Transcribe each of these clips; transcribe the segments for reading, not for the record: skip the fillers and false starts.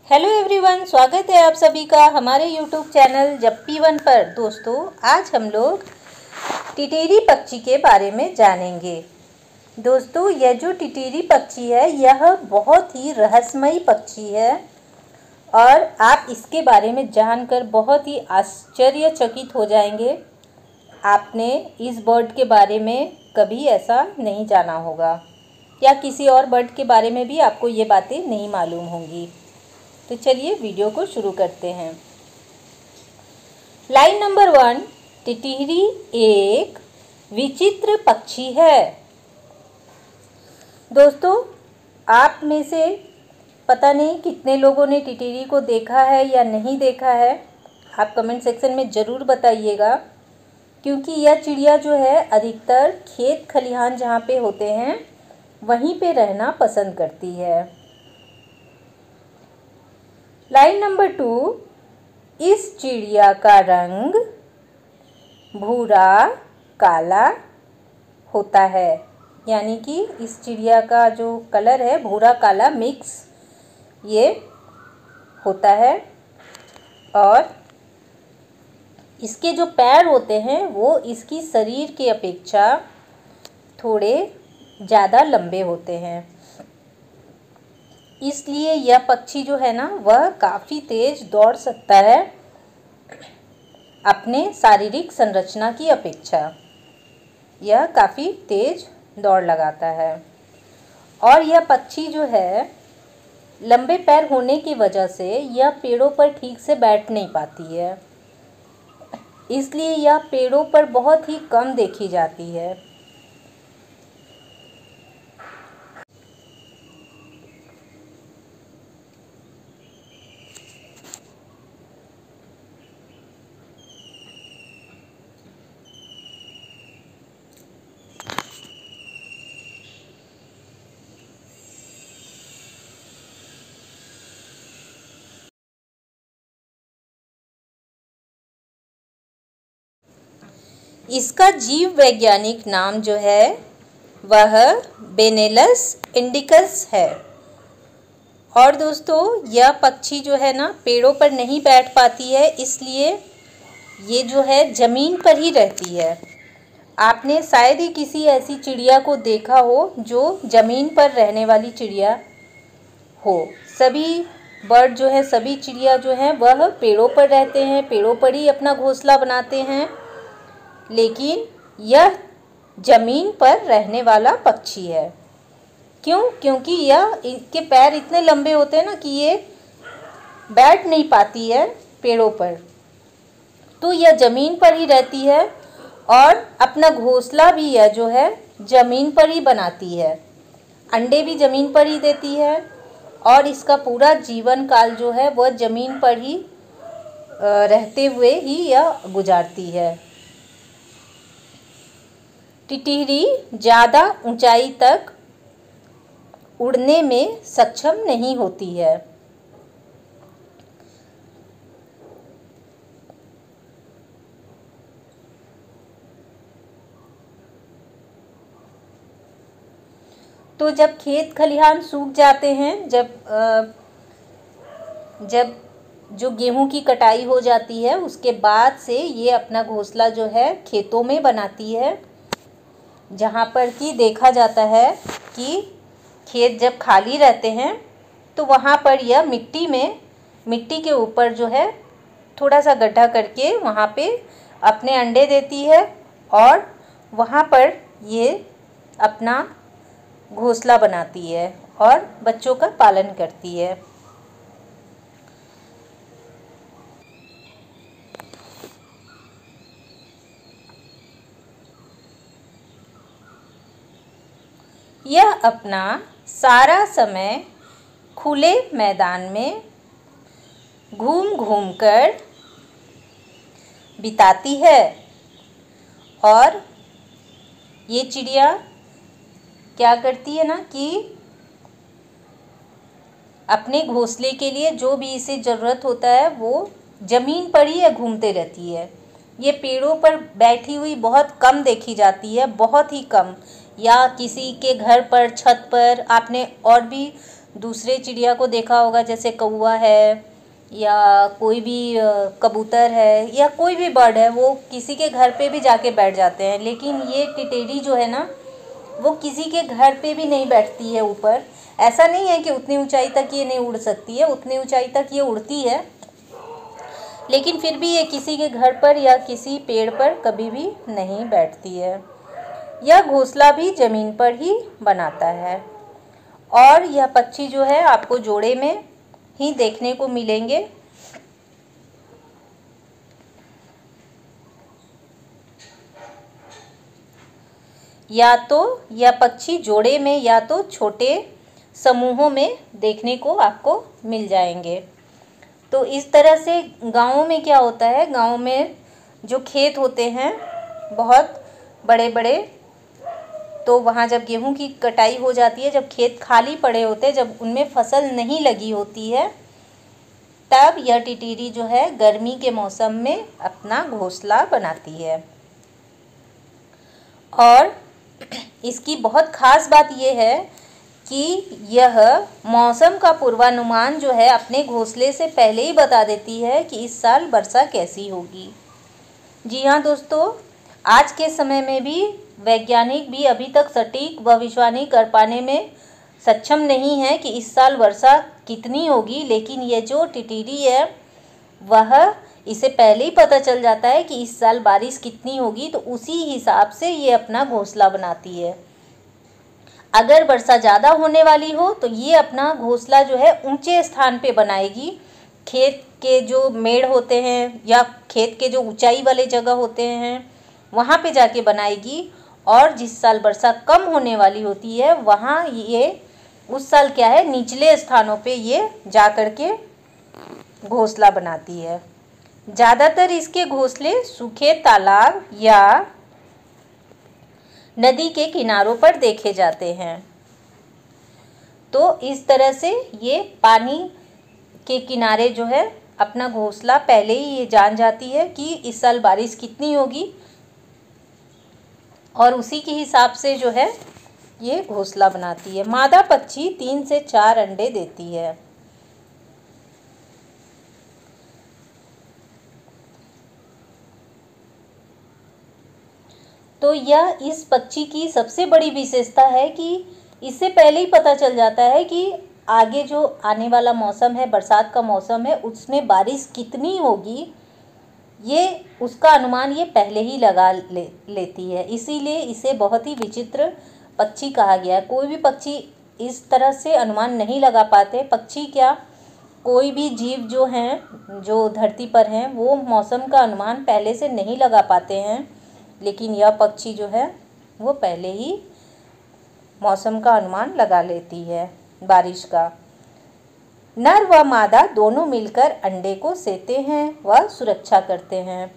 Hello everyone, स्वागत है आप सभी का हमारे यूट्यूब चैनल जप्पी वन पर। दोस्तों, आज हम लोग टिटेरी पक्षी के बारे में जानेंगे। दोस्तों, यह जो टिटेरी पक्षी है यह बहुत ही रहस्यमयी पक्षी है और आप इसके बारे में जानकर बहुत ही आश्चर्यचकित हो जाएंगे। आपने इस बर्ड के बारे में कभी ऐसा नहीं जाना होगा या किसी और बर्ड के बारे में भी आपको ये बातें नहीं मालूम होंगी। तो चलिए वीडियो को शुरू करते हैं। लाइन नंबर 1, टिटहरी एक विचित्र पक्षी है। दोस्तों, आप में से पता नहीं कितने लोगों ने टिटहरी को देखा है या नहीं देखा है। आप कमेंट सेक्शन में ज़रूर बताइएगा, क्योंकि यह चिड़िया जो है अधिकतर खेत खलिहान जहाँ पे होते हैं वहीं पे रहना पसंद करती है। लाइन नंबर 2, इस चिड़िया का रंग भूरा काला होता है, यानी कि इस चिड़िया का जो कलर है भूरा काला मिक्स ये होता है। और इसके जो पैर होते हैं वो इसकी शरीर की अपेक्षा थोड़े ज़्यादा लंबे होते हैं, इसलिए यह पक्षी जो है ना वह काफ़ी तेज दौड़ सकता है अपने शारीरिक संरचना की अपेक्षा। यह काफ़ी तेज दौड़ लगाता है और यह पक्षी जो है लंबे पैर होने की वजह से यह पेड़ों पर ठीक से बैठ नहीं पाती है, इसलिए यह पेड़ों पर बहुत ही कम देखी जाती है। इसका जीव वैज्ञानिक नाम जो है वह बेनेलस इंडिकस है। और दोस्तों, यह पक्षी जो है ना पेड़ों पर नहीं बैठ पाती है, इसलिए ये जो है ज़मीन पर ही रहती है। आपने शायद ही किसी ऐसी चिड़िया को देखा हो जो ज़मीन पर रहने वाली चिड़िया हो। सभी बर्ड जो है, सभी चिड़िया जो हैं वह पेड़ों पर रहते हैं, पेड़ों पर ही अपना घोंसला बनाते हैं, लेकिन यह ज़मीन पर रहने वाला पक्षी है। क्यों? क्योंकि यह इसके पैर इतने लंबे होते हैं ना कि ये बैठ नहीं पाती है पेड़ों पर, तो यह ज़मीन पर ही रहती है और अपना घोंसला भी यह जो है ज़मीन पर ही बनाती है, अंडे भी ज़मीन पर ही देती है और इसका पूरा जीवन काल जो है वह ज़मीन पर ही रहते हुए ही यह गुजारती है। टिटहरी ज़्यादा ऊंचाई तक उड़ने में सक्षम नहीं होती है। तो जब खेत खलिहान सूख जाते हैं, जब जो गेहूं की कटाई हो जाती है उसके बाद से ये अपना घोंसला जो है खेतों में बनाती है, जहाँ पर कि देखा जाता है कि खेत जब खाली रहते हैं तो वहाँ पर यह मिट्टी के ऊपर जो है थोड़ा सा गड्ढा करके वहाँ पे अपने अंडे देती है और वहाँ पर ये अपना घोंसला बनाती है और बच्चों का पालन करती है। यह अपना सारा समय खुले मैदान में घूम घूम कर बिताती है और ये चिड़िया क्या करती है ना कि अपने घोंसले के लिए जो भी इसे ज़रूरत होता है वो ज़मीन पर ही घूमते रहती है। ये पेड़ों पर बैठी हुई बहुत कम देखी जाती है, बहुत ही कम, या किसी के घर पर छत पर आपने और भी दूसरे चिड़िया को देखा होगा, जैसे कौवा है या कोई भी कबूतर है या कोई भी बर्ड है, वो किसी के घर पे भी जाके बैठ जाते हैं। लेकिन ये टिटेरी जो है ना, वो किसी के घर पे भी नहीं बैठती है ऊपर। ऐसा नहीं है कि उतनी ऊंचाई तक ये नहीं उड़ सकती है, उतनी ऊंचाई तक ये उड़ती है, लेकिन फिर भी ये किसी के घर पर या किसी पेड़ पर कभी भी नहीं बैठती है। यह घोंसला भी ज़मीन पर ही बनाता है। और यह पक्षी जो है आपको जोड़े में ही देखने को मिलेंगे। या तो यह पक्षी जोड़े में या तो छोटे समूहों में देखने को आपको मिल जाएंगे। तो इस तरह से गाँवों में क्या होता है, गाँव में जो खेत होते हैं बहुत बड़े बड़े, तो वहाँ जब गेहूं की कटाई हो जाती है, जब खेत खाली पड़े होते हैं, जब उनमें फसल नहीं लगी होती है, तब यह टिटीरी जो है गर्मी के मौसम में अपना घोंसला बनाती है। और इसकी बहुत ख़ास बात यह है कि यह मौसम का पूर्वानुमान जो है अपने घोंसले से पहले ही बता देती है कि इस साल वर्षा कैसी होगी। जी हाँ दोस्तों, आज के समय में भी वैज्ञानिक भी अभी तक सटीक भविष्यवाणी कर पाने में सक्षम नहीं है कि इस साल वर्षा कितनी होगी, लेकिन ये जो टिटीरी है वह इसे पहले ही पता चल जाता है कि इस साल बारिश कितनी होगी, तो उसी हिसाब से ये अपना घोंसला बनाती है। अगर वर्षा ज़्यादा होने वाली हो तो ये अपना घोंसला जो है ऊंचे स्थान पे बनाएगी। खेत के जो मेड़ होते हैं या खेत के जो ऊंचाई वाले जगह होते हैं वहाँ पे जाके बनाएगी। और जिस साल वर्षा कम होने वाली होती है वहाँ ये उस साल क्या है, निचले स्थानों पे ये जा कर के घोंसला बनाती है। ज़्यादातर इसके घोंसले सूखे तालाब या नदी के किनारों पर देखे जाते हैं। तो इस तरह से ये पानी के किनारे जो है अपना घोंसला पहले ही ये जान जाती है कि इस साल बारिश कितनी होगी, और उसी के हिसाब से जो है ये घोंसला बनाती है। मादा पक्षी 3 से 4 अंडे देती है। तो यह इस पक्षी की सबसे बड़ी विशेषता है कि इससे पहले ही पता चल जाता है कि आगे जो आने वाला मौसम है, बरसात का मौसम है, उसमें बारिश कितनी होगी, ये उसका अनुमान ये पहले ही लगा लेती है। इसीलिए इसे बहुत ही विचित्र पक्षी कहा गया है। कोई भी पक्षी इस तरह से अनुमान नहीं लगा पाते। पक्षी क्या, कोई भी जीव जो हैं, जो धरती पर हैं, वो मौसम का अनुमान पहले से नहीं लगा पाते हैं, लेकिन यह पक्षी जो है वो पहले ही मौसम का अनुमान लगा लेती है, बारिश का। नर व मादा दोनों मिलकर अंडे को सेते हैं व सुरक्षा करते हैं।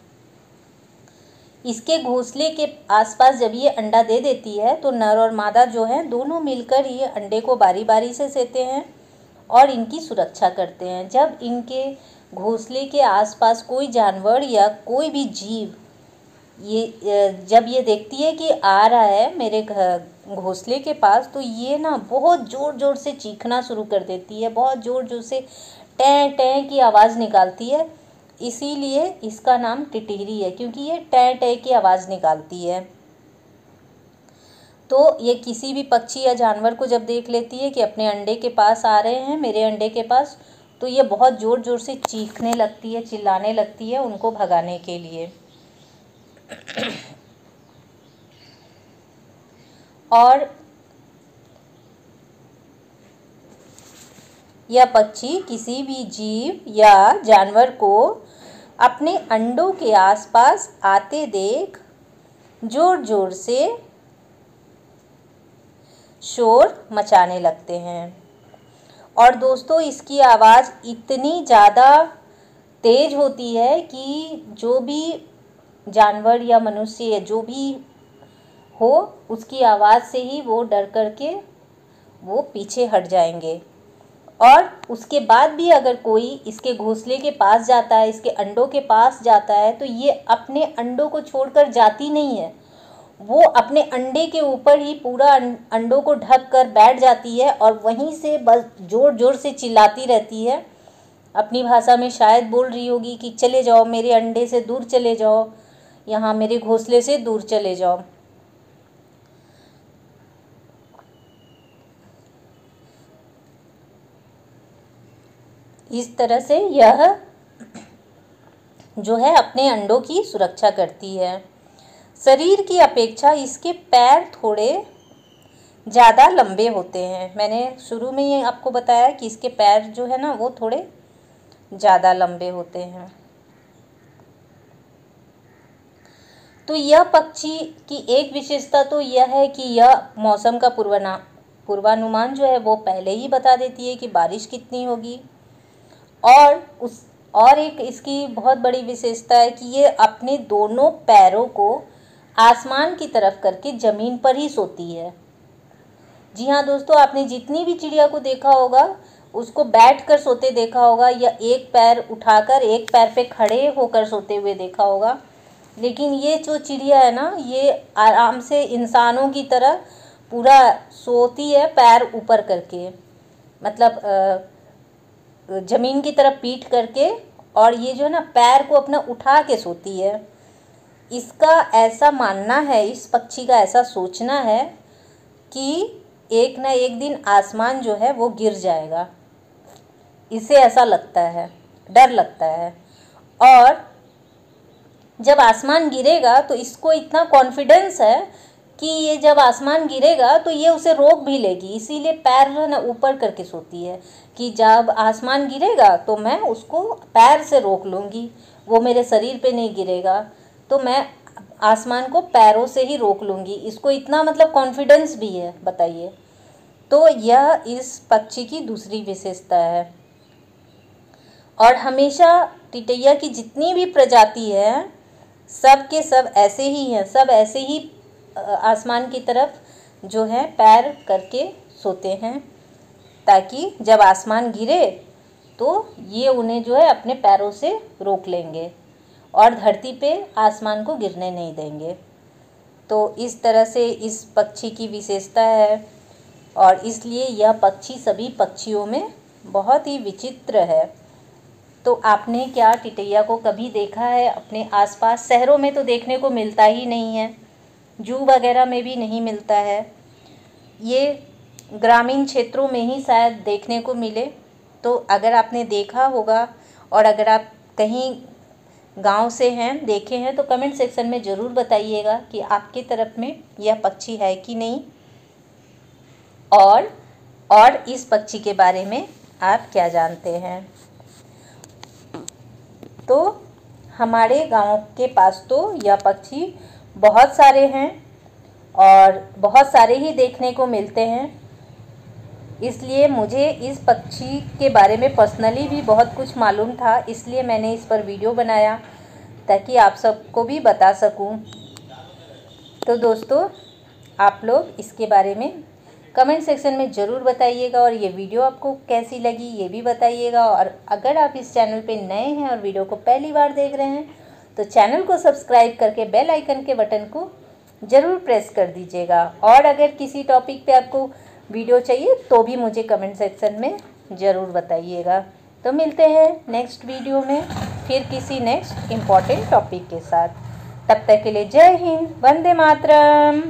इसके घोंसले के आसपास जब ये अंडा दे देती है तो नर और मादा जो हैं दोनों मिलकर ये अंडे को बारी बारी से सेते हैं और इनकी सुरक्षा करते हैं। जब इनके घोंसले के आसपास कोई जानवर या कोई भी जीव जब ये देखती है कि आ रहा है मेरे घोंसले के पास, तो ये ना बहुत ज़ोर ज़ोर से चीखना शुरू कर देती है, बहुत ज़ोर ज़ोर से टें टें की आवाज़ निकालती है। इसीलिए इसका नाम टिटीरी है, क्योंकि ये टें टें की आवाज़ निकालती है। तो ये किसी भी पक्षी या जानवर को जब देख लेती है कि अपने अंडे के पास आ रहे हैं, मेरे अंडे के पास, तो ये बहुत ज़ोर ज़ोर से चीखने लगती है, चिल्लाने लगती है उनको भगाने के लिए। और यह पक्षी किसी भी जीव या जानवर को अपने अंडों के आसपास आते देख जोर जोर से शोर मचाने लगते हैं। और दोस्तों, इसकी आवाज़ इतनी ज़्यादा तेज होती है कि जो भी जानवर या मनुष्य जो भी हो, उसकी आवाज़ से ही वो डर करके वो पीछे हट जाएंगे। और उसके बाद भी अगर कोई इसके घोंसले के पास जाता है, इसके अंडों के पास जाता है, तो ये अपने अंडों को छोड़कर जाती नहीं है, वो अपने अंडे के ऊपर ही पूरा अंडों को ढक कर बैठ जाती है और वहीं से बस ज़ोर ज़ोर से चिल्लाती रहती है। अपनी भाषा में शायद बोल रही होगी कि चले जाओ, मेरे अंडे से दूर चले जाओ, यहाँ मेरे घोंसले से दूर चले जाओ। इस तरह से यह जो है अपने अंडों की सुरक्षा करती है। शरीर की अपेक्षा इसके पैर थोड़े ज़्यादा लंबे होते हैं। मैंने शुरू में ही आपको बताया कि इसके पैर जो है ना वो थोड़े ज़्यादा लंबे होते हैं। तो यह पक्षी की एक विशेषता तो यह है कि यह मौसम का पूर्वानुमान जो है वो पहले ही बता देती है कि बारिश कितनी होगी। और एक इसकी बहुत बड़ी विशेषता है कि ये अपने दोनों पैरों को आसमान की तरफ करके ज़मीन पर ही सोती है। जी हाँ दोस्तों, आपने जितनी भी चिड़िया को देखा होगा उसको बैठकर सोते देखा होगा या एक पैर उठाकर एक पैर पे खड़े होकर सोते हुए देखा होगा। लेकिन ये जो चिड़िया है ना, ये आराम से इंसानों की तरह पूरा सोती है, पैर ऊपर करके, मतलब ज़मीन की तरफ पीठ करके, और ये जो है ना पैर को अपना उठा के सोती है। इसका ऐसा मानना है, इस पक्षी का ऐसा सोचना है कि एक ना एक दिन आसमान जो है वो गिर जाएगा। इसे ऐसा लगता है, डर लगता है। और जब आसमान गिरेगा तो इसको इतना कॉन्फिडेंस है कि ये जब आसमान गिरेगा तो ये उसे रोक भी लेगी। इसीलिए पैर है ना ऊपर करके सोती है कि जब आसमान गिरेगा तो मैं उसको पैर से रोक लूँगी, वो मेरे शरीर पे नहीं गिरेगा, तो मैं आसमान को पैरों से ही रोक लूँगी। इसको इतना मतलब कॉन्फिडेंस भी है, बताइए। तो यह इस पक्षी की दूसरी विशेषता है। और हमेशा टिटैया की जितनी भी प्रजाति है सब के सब ऐसे ही हैं, सब ऐसे ही आसमान की तरफ जो है पैर करके सोते हैं, ताकि जब आसमान गिरे तो ये उन्हें जो है अपने पैरों से रोक लेंगे और धरती पे आसमान को गिरने नहीं देंगे। तो इस तरह से इस पक्षी की विशेषता है और इसलिए यह पक्षी सभी पक्षियों में बहुत ही विचित्र है। तो आपने क्या टिटैया को कभी देखा है अपने आसपास? शहरों में तो देखने को मिलता ही नहीं है, जू वगैरह में भी नहीं मिलता है, ये ग्रामीण क्षेत्रों में ही शायद देखने को मिले। तो अगर आपने देखा होगा और अगर आप कहीं गांव से हैं, देखे हैं, तो कमेंट सेक्शन में ज़रूर बताइएगा कि आपकी तरफ में यह पक्षी है कि नहीं, और इस पक्षी के बारे में आप क्या जानते हैं। तो हमारे गांव के पास तो यह पक्षी बहुत सारे हैं और बहुत सारे ही देखने को मिलते हैं। इसलिए मुझे इस पक्षी के बारे में पर्सनली भी बहुत कुछ मालूम था, इसलिए मैंने इस पर वीडियो बनाया ताकि आप सबको भी बता सकूं। तो दोस्तों, आप लोग इसके बारे में कमेंट सेक्शन में ज़रूर बताइएगा और ये वीडियो आपको कैसी लगी ये भी बताइएगा। और अगर आप इस चैनल पे नए हैं और वीडियो को पहली बार देख रहे हैं तो चैनल को सब्सक्राइब करके बेल आइकन के बटन को ज़रूर प्रेस कर दीजिएगा। और अगर किसी टॉपिक पे आपको वीडियो चाहिए तो भी मुझे कमेंट सेक्शन में ज़रूर बताइएगा। तो मिलते हैं नेक्स्ट वीडियो में फिर किसी नेक्स्ट इम्पॉर्टेंट टॉपिक के साथ। तब तक के लिए जय हिंद, वंदे मातरम।